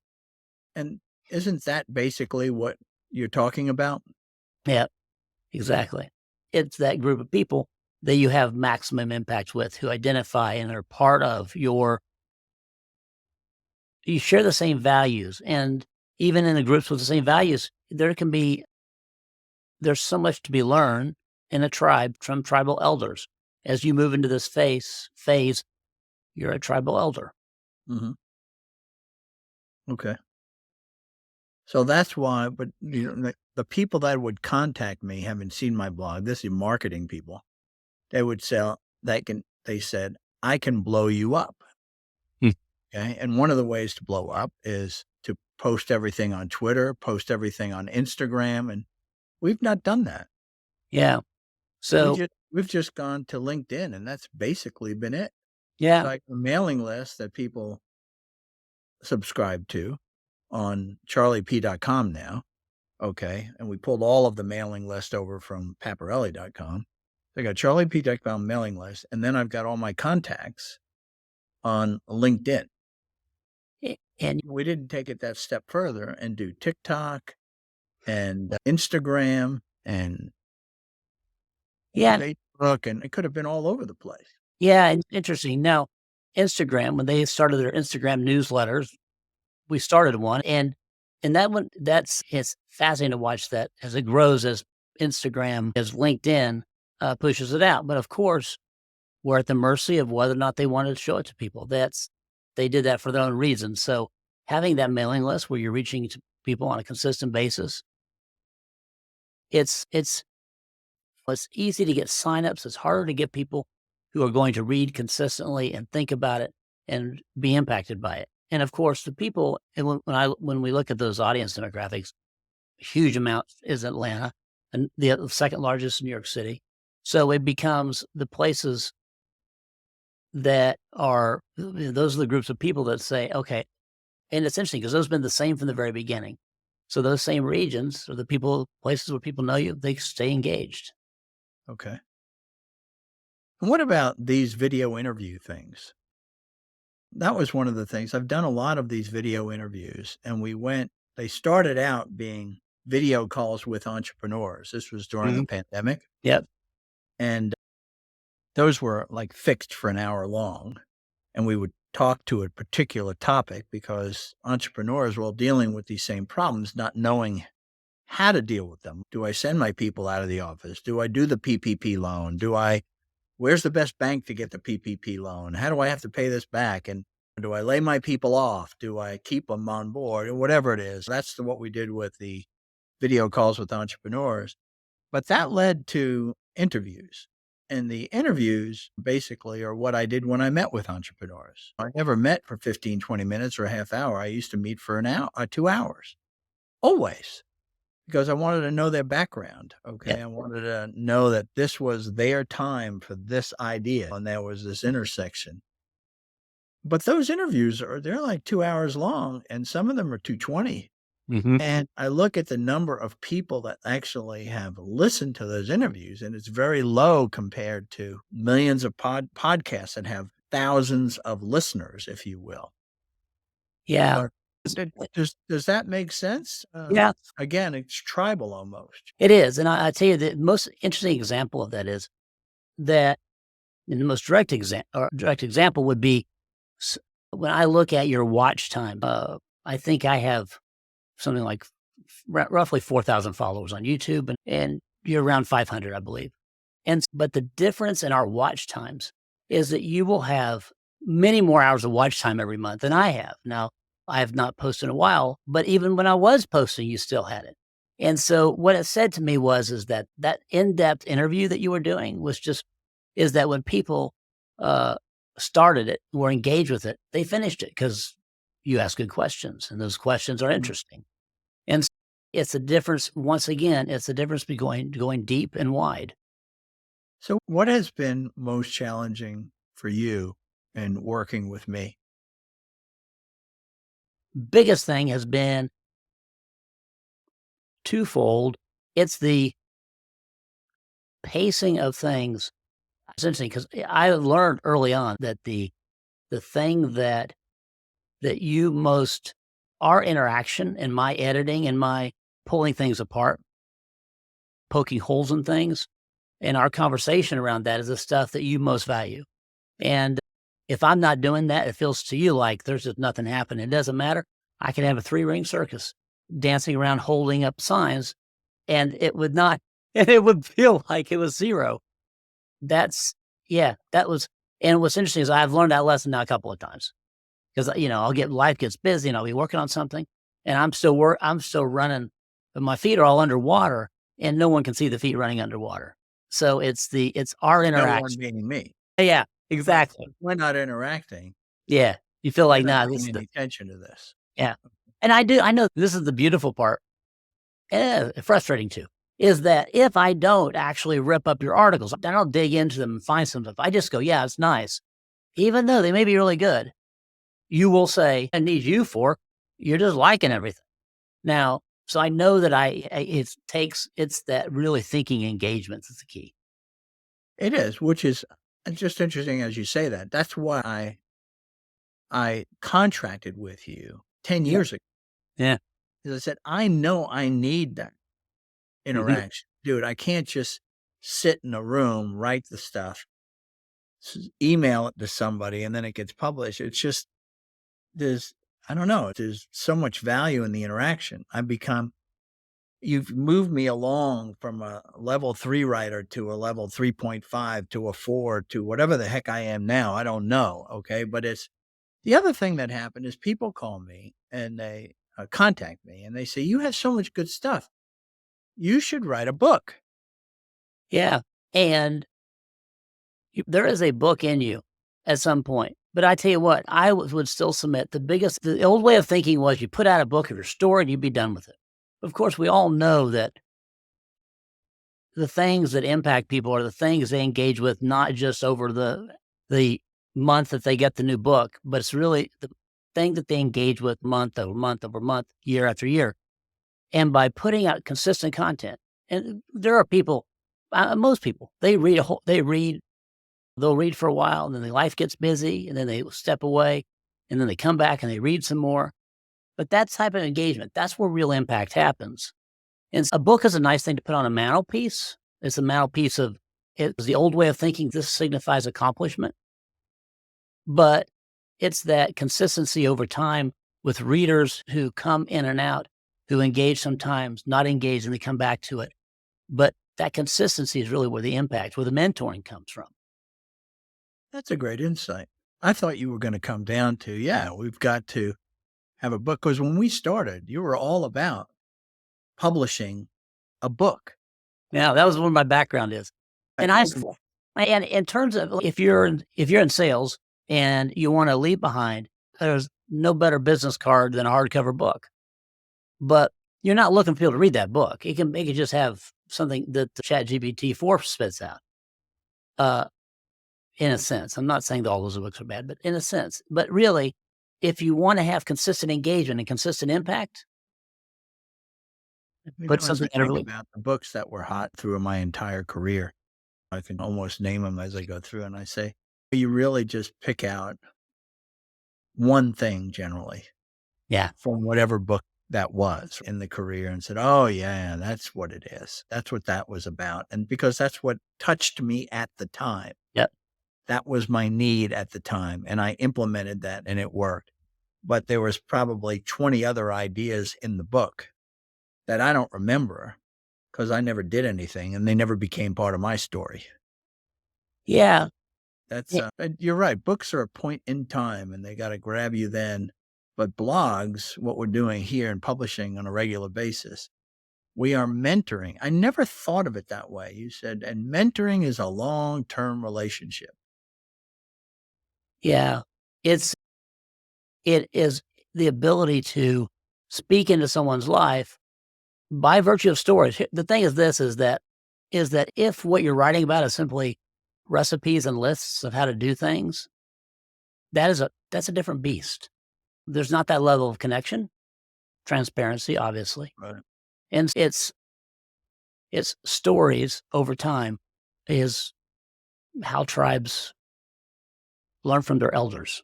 And isn't that basically what you're talking about? Yeah. Exactly. It's that group of people that you have maximum impact with who identify and are part of you share the same values. And even in the groups with the same values, there's so much to be learned in a tribe from tribal elders. as you move into this phase, you're a tribal elder. Mm-hmm. Okay. So that's why, but the people that would contact me, having seen my blog, this is marketing people, they would say, they said, I can blow you up. Hmm. Okay. And one of the ways to blow up is to post everything on Twitter, post everything on Instagram. And we've not done that. Yeah. So we've just gone to LinkedIn, and that's basically been it. yeah. It's like a mailing list that people subscribe to on charliep.com now. Okay. And we pulled all of the mailing list over from paparelli.com. So I got charliep.com mailing list, and then I've got all my contacts on LinkedIn. And we didn't take it that step further and do TikTok and Instagram and Facebook, and it could have been all over the place. Yeah, interesting. Now, Instagram, when they started their Instagram newsletters, we started one, and that one, it's fascinating to watch that as it grows, as Instagram, as LinkedIn pushes it out. But of course, we're at the mercy of whether or not they wanted to show it to people. They did that for their own reasons. So having that mailing list where you're reaching to people on a consistent basis, it's easy to get signups. It's harder to get people who are going to read consistently and think about it and be impacted by it. And of course, the people, and when we look at those audience demographics, a huge amount is Atlanta, and the second largest New York City. So it becomes the places that are, those are the groups of people that say, okay, and it's interesting because those have been the same from the very beginning. So those same regions are the places where people know you, they stay engaged. Okay. And what about these video interview things? That was one of the things. I've done a lot of these video interviews, and they started out being video calls with entrepreneurs. This was during the pandemic. Yep. And those were like fixed for an hour long. And we would talk to a particular topic because entrepreneurs were all dealing with these same problems, not knowing how to deal with them. Do I send my people out of the office? Do I do the PPP loan? Where's the best bank to get the PPP loan? How do I have to pay this back? And do I lay my people off? Do I keep them on board? Or whatever it is. That's what we did with the video calls with entrepreneurs. But that led to interviews. And the interviews basically are what I did when I met with entrepreneurs. I never met for 15, 20 minutes or a half hour. I used to meet for an hour, 2 hours, always, because I wanted to know their background. Okay. I wanted to know that this was their time for this idea. And there was this intersection. But those interviews they're like 2 hours long, and some of them are 220. And I look at the number of people that actually have listened to those interviews, and it's very low compared to millions of podcasts that have thousands of listeners, if you will. Yeah. Does that make sense? Yeah. Again, it's tribal almost. It is. And I tell you, the most interesting example of that is that, and the most direct example would be when I look at your watch time. I think I have something like roughly 4,000 followers on YouTube, and you're around 500, I believe. But the difference in our watch times is that you will have many more hours of watch time every month than I have. Now, I have not posted in a while, but even when I was posting, you still had it. And so what it said to me is that in-depth interview that you were doing is that when people started it, were engaged with it, they finished it because you ask good questions, and those questions are interesting. And so it's a difference. Once again, it's the difference between going deep and wide. So what has been most challenging for you in working with me? Biggest thing has been twofold. It's the pacing of things. It's interesting because I learned early on that the thing that you most, our interaction and my editing and my pulling things apart, poking holes in things, and our conversation around that is the stuff that you most value. And if I'm not doing that, it feels to you like there's just nothing happening. It doesn't matter. I can have a 3-ring circus dancing around holding up signs, and it would feel like it was zero. That's Yeah, that was, and what's interesting is I've learned that lesson now a couple of times because, life gets busy and I'll be working on something and I'm still running, but my feet are all underwater and no one can see the feet running underwater. So it's our No one interaction. being me. Yeah, Right. exactly. We're not interacting. Yeah. You feel You're like, not nah, paying any attention to this. yeah. And I know this is the beautiful part, frustrating too, is that if I don't actually rip up your articles, I don't dig into them and find some stuff. I just go, yeah, it's nice. Even though they may be really good, you will say, I need you for, you're just liking everything. Now, so I know that it's that really thinking engagement that's the key. It is, which is just interesting as you say that. That's why I contracted with you 10 Yeah. years ago. Yeah. 'Cause I said, "I know I need that Mhm. interaction. Dude, I can't just sit in a room, write the stuff, email it to somebody, and then it gets published." It's just there's I don't know, there's so much value in the interaction. You've moved me along from a level 3 writer to a level 3.5 to a 4 to whatever the heck I am now, I don't know, okay? But it's the other thing that happened is people call me and they, contact me and they say, "You have so much good stuff. You should write a book." Yeah. And there is a book in you at some point. But I tell you what, would still submit the old way of thinking was you put out a book of your story and you'd be done with it. Of course, we all know that the things that impact people are the things they engage with, not just over the month that they get the new book, but it's really the thing that they engage with month over month over month, year after year. And by putting out consistent content, and there are people, most people, they'll read for a while, and then their life gets busy, and then they step away, and then they come back and they read some more. But that type of engagement, that's where real impact happens. And a book is a nice thing to put on a mantelpiece. It's a mantelpiece of it's the old way of thinking. This signifies accomplishment, but it's that consistency over time with readers who come in and out, who engage sometimes, not engage, and they come back to it. But that consistency is really where the impact, where the mentoring comes from. That's a great insight. I thought you were gonna come down to, yeah, we've got to have a book because when we started, you were all about publishing a book. Yeah, that was where my background is. Right, And I okay. s and in terms of if you're in sales and you wanna leave behind, there's no better business card than a hardcover book. But you're not looking for people to read that book. It can just have something that the ChatGPT 4 spits out, uh, in a sense. I'm not saying that all those books are bad, but in a sense. But really, if you wanna have consistent engagement and consistent impact, put As I something in a think really. about the books that were hot through my entire career, I can almost name them as I go through, and I say, you really just pick out one thing generally Yeah. from whatever book that was in the career and said, "Oh, yeah, that's what it is. That's what that was about." And because that's what touched me at the time. Yep. That was my need at the time, and I implemented that and it worked. But there was probably 20 other ideas in the book that I don't remember because I never did anything and they never became part of my story. Yeah. That's, and you're right, books are a point in time and they gotta grab you then. But blogs, what we're doing here and publishing on a regular basis, we are mentoring. I never thought of it that way. You said, and mentoring is a long-term relationship. Yeah. It is the ability to speak into someone's life by virtue of stories. The thing is this is that if what you're writing about is simply recipes and lists of how to do things, that's a different beast. There's not that level of connection, transparency, obviously. Right. And it's stories over time is how tribes learn from their elders.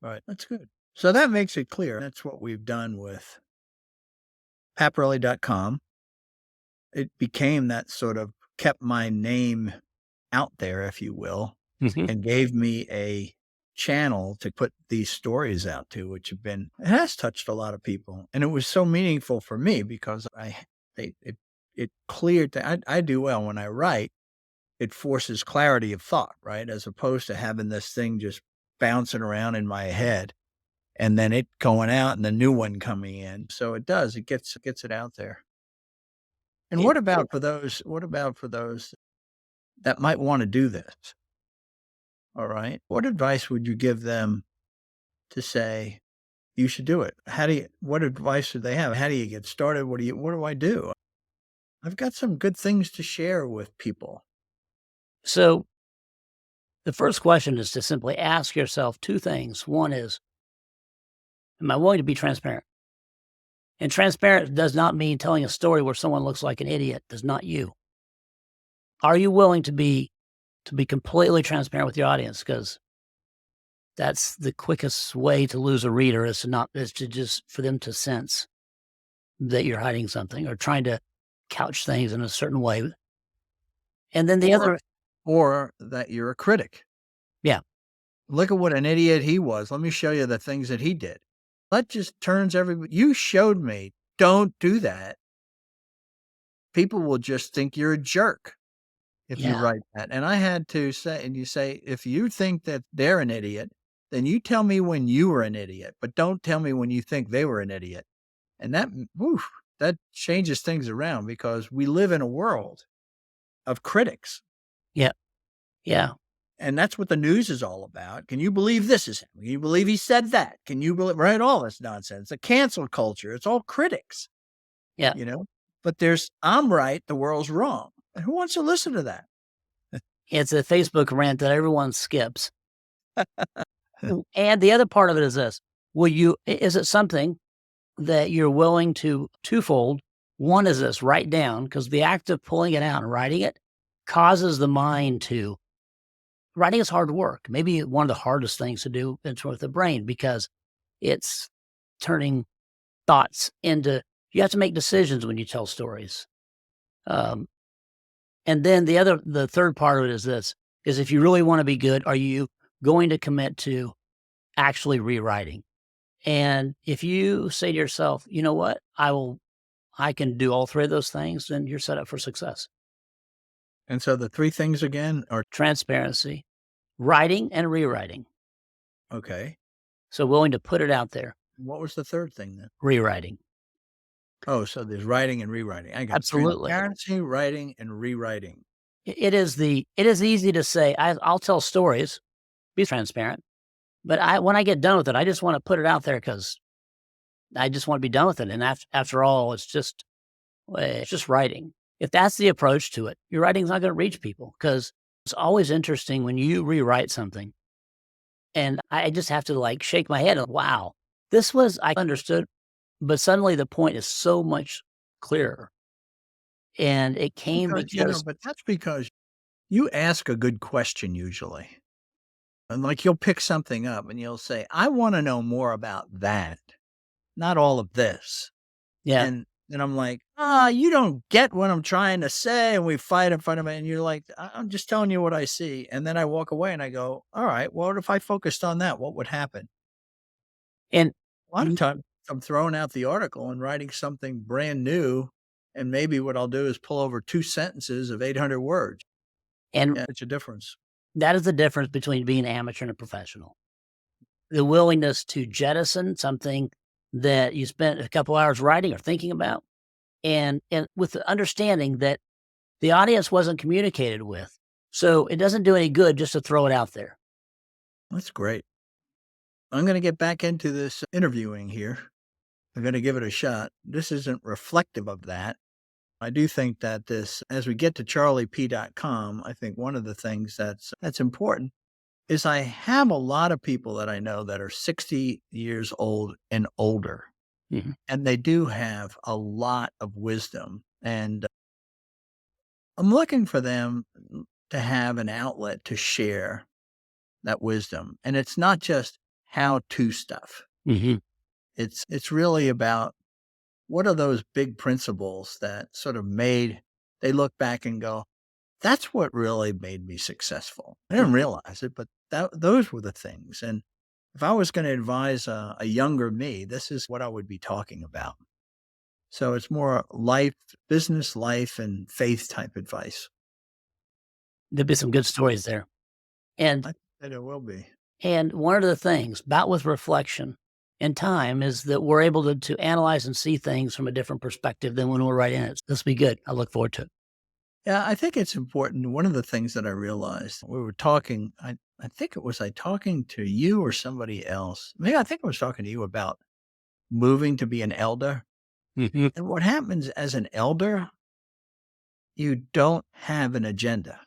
Right. That's good. So that makes it clear. That's what we've done with Paparelli.com. It became that sort of kept my name out there, if you will, Mhm. and gave me a channel to put these stories out to, which it has touched a lot of people. And it was so meaningful for me because it cleared that I do well when I write. it forces clarity of thought, right? As opposed to having this thing just bouncing around in my head and then it going out and the new one coming in. So it gets it out there. And It, what about for those that might want to do this? All right. What advice would you give them to say you should do it? What advice do they have? How do you get started? What do I do? I've got some good things to share with people. so the first question is to simply ask yourself two things. One is, am I willing to be transparent? And transparent does not mean telling a story where someone looks like an idiot. Does not you. Are you willing to be completely transparent with your audience? Because that's the quickest way to lose a reader is to just for them to sense that you're hiding something or trying to couch things in a certain way. And then the Or other, or that you're a critic. yeah, Look at what an idiot he was. Let me show you the things that he did. That just turns you showed me, don't do that. People will just think you're a jerk if you yeah, write that. And I had to say, and you say, if you think that they're an idiot, then you tell me when you were an idiot, but don't tell me when you think they were an idiot. And that changes things around because we live in a world of critics. yeah, yeah, And that's what the news is all about. Can you believe this is him? Can you believe he said that? Can you believe, right? All this nonsense, the cancel culture, it's all critics, yeah. you know, but I'm right, the world's wrong. And who wants to listen to that? It's a Facebook rant that everyone skips. And the other part of it is this: is it something that you're willing to twofold? One is this: write down, because the act of pulling it out and writing it causes the mind to. Writing is hard work. Maybe one of the hardest things to do with the brain because it's turning thoughts into. You have to make decisions when you tell stories. And then the third part of it is this: is if you really want to be good, are you going to commit to actually rewriting? And if you say to yourself, you know what, I can do all three of those things, then you're set up for success. And so the three things again are Transparency, writing, and rewriting. okay. So willing to put it out there, What was the third thing then? rewriting. Oh, so there's writing and rewriting. I got Absolutely. transparency, writing, and rewriting. It is easy to say, I'll tell stories, be transparent. But when I get done with it, I just want to put it out there because I just want to be done with it. And after all, it's just writing. If that's the approach to it, your writing's not going to reach people because it's always interesting when you rewrite something. And I just have to like shake my head. And, wow, I understood, but suddenly the point is so much clearer. And it came because, But that's because you ask a good question usually. And like you'll pick something up and you'll say, I want to know more about that, not all of this. yeah. And I'm like, you don't get what I'm trying to say. And we fight in front of it. And you're like, I'm just telling you what I see. And then I walk away and I go, all right, well, if I focused on that, what would happen? And A lot of times I'm throwing out the article and writing something brand new. And maybe what I'll do is pull over 2 sentences of 800 words. and Yeah, it's a difference. that is the difference between being an amateur and a professional. The willingness to jettison something that you spent a couple hours writing or thinking about, and with the understanding that the audience wasn't communicated with. So it doesn't do any good just to throw it out there. That's great. I'm going to get back into this interviewing here. I'm going to give it a shot. This isn't reflective of that. I do think that as we get to charliep.com, I think one of the things that's important is I have a lot of people that I know that are 60 years old and older, Mhm. and they do have a lot of wisdom. And I'm looking for them to have an outlet to share that wisdom. And it's not just how-to stuff. Mhm. It's really about what are those big principles that sort of they look back and go, that's what really made me successful. I didn't realize it, but those were the things. And if I was going to advise a younger me, this is what I would be talking about. So it's more business life, and faith type advice. There'll be some good stories there. And I think that it will be. And one of the things about with reflection and time is that we're able to analyze and see things from a different perspective than when we're right in it. This will be good. I look forward to it. Yeah, I think it's important. One of the things that I realized, we were talking, I think it was I talking to you or somebody else. Maybe I think I was talking to you about moving to be an elder. Mhm. And what happens as an elder, you don't have an agenda.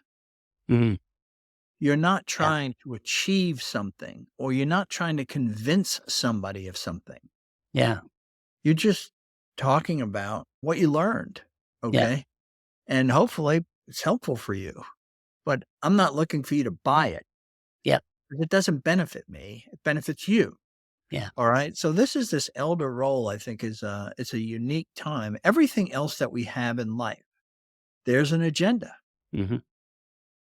Mhm. You're not Yeah. trying to achieve something, or you're not trying to convince somebody of something. Yeah. You're just talking about what you learned. Yeah. Okay. And hopefully it's helpful for you, but I'm not looking for you to buy it. Yeah. It doesn't benefit me. It benefits you. Yeah. All right. So this elder role, I think, is it's a unique time. Everything else that we have in life, there's an agenda. Mhm.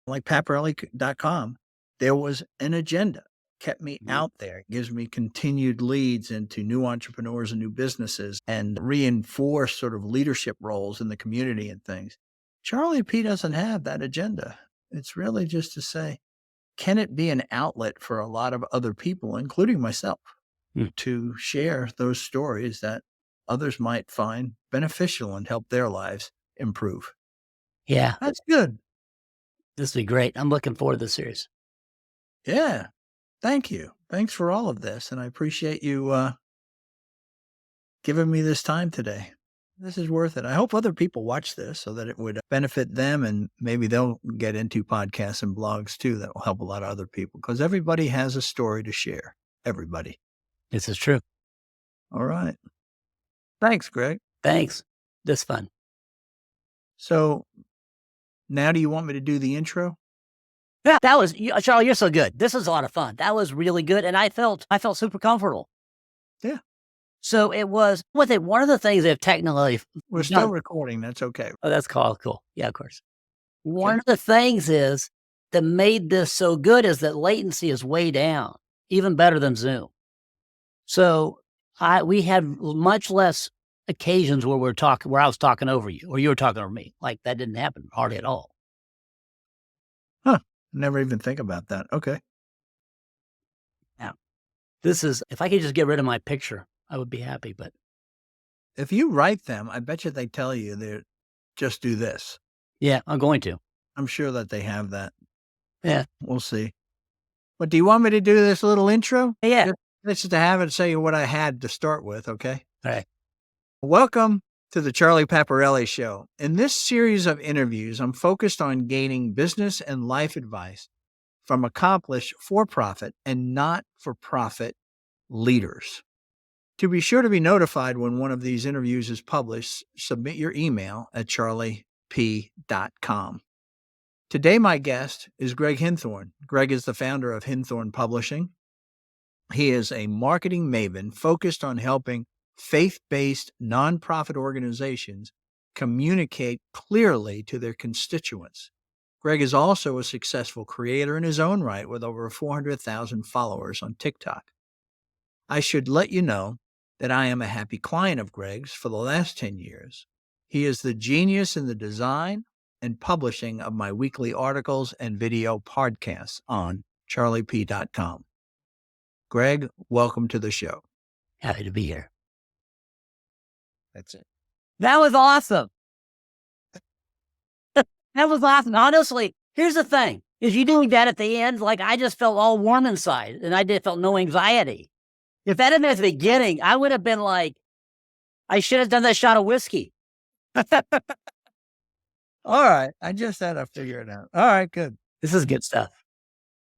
Like Paparelli.com, there was an agenda, kept me Mhm. out there, gives me continued leads into new entrepreneurs and new businesses and reinforce sort of leadership roles in the community and things. Charlie P doesn't have that agenda. It's really just to say, can it be an outlet for a lot of other people, including myself, Mm. to share those stories that others might find beneficial and help their lives improve? Yeah. That's good. This will be great. I'm looking forward to this series. Yeah. Thank you. Thanks for all of this. And I appreciate you giving me this time today. This is worth it. I hope other people watch this so that it would benefit them and maybe they'll get into podcasts and blogs too. That will help a lot of other people because everybody has a story to share. Everybody. This is true. All right. Thanks, Greg. Thanks. This fun. So now do you want me to do the intro? Yeah, that was Charlie. You're so good. This was a lot of fun. That was really good, and I felt super comfortable. Yeah. So it was one of the things they've technically We're still done. recording. That's okay. Oh, that's cool. Yeah, of course. One Okay. of the things is that made this so good is that latency is way down, even better than Zoom. So we had much less occasions where where I was talking over you or you were talking over me. Like that didn't happen hardly at all. Huh. Never even think about that. Okay. Now, if I could just get rid of my picture, I would be happy. But If you write them, I bet you they tell you they just do this. yeah, I'm going to. I'm sure that they have that. Yeah. We'll see. But do you want me to do this little intro? Yeah. Just to have it say what I had to start with, okay? All right. Welcome to the Charlie Paparelli Show. In this series of interviews, I'm focused on gaining business and life advice from accomplished for-profit and not-for-profit leaders. To be sure to be notified when one of these interviews is published, submit your email at charliep.com. Today, my guest is Gregg Hinthorn. Gregg is the founder of Hinthorn Publishing. He is a marketing maven focused on helping faith-based nonprofit organizations communicate clearly to their constituents. Gregg is also a successful creator in his own right with over 400,000 followers on TikTok. I should let you know that I am a happy client of Gregg's for the last 10 years. He is the genius in the design and publishing of my weekly articles and video podcasts on charliep.com. Gregg, welcome to the show. Happy to be here. That's it. That was awesome. That was awesome. Honestly, here's the thing. Is you doing that at the end, like I just felt all warm inside and I felt no anxiety. If that had been at the beginning, I would have been like, I should have done that shot of whiskey. All right. I just had to figure it out. All right, good. This is good stuff.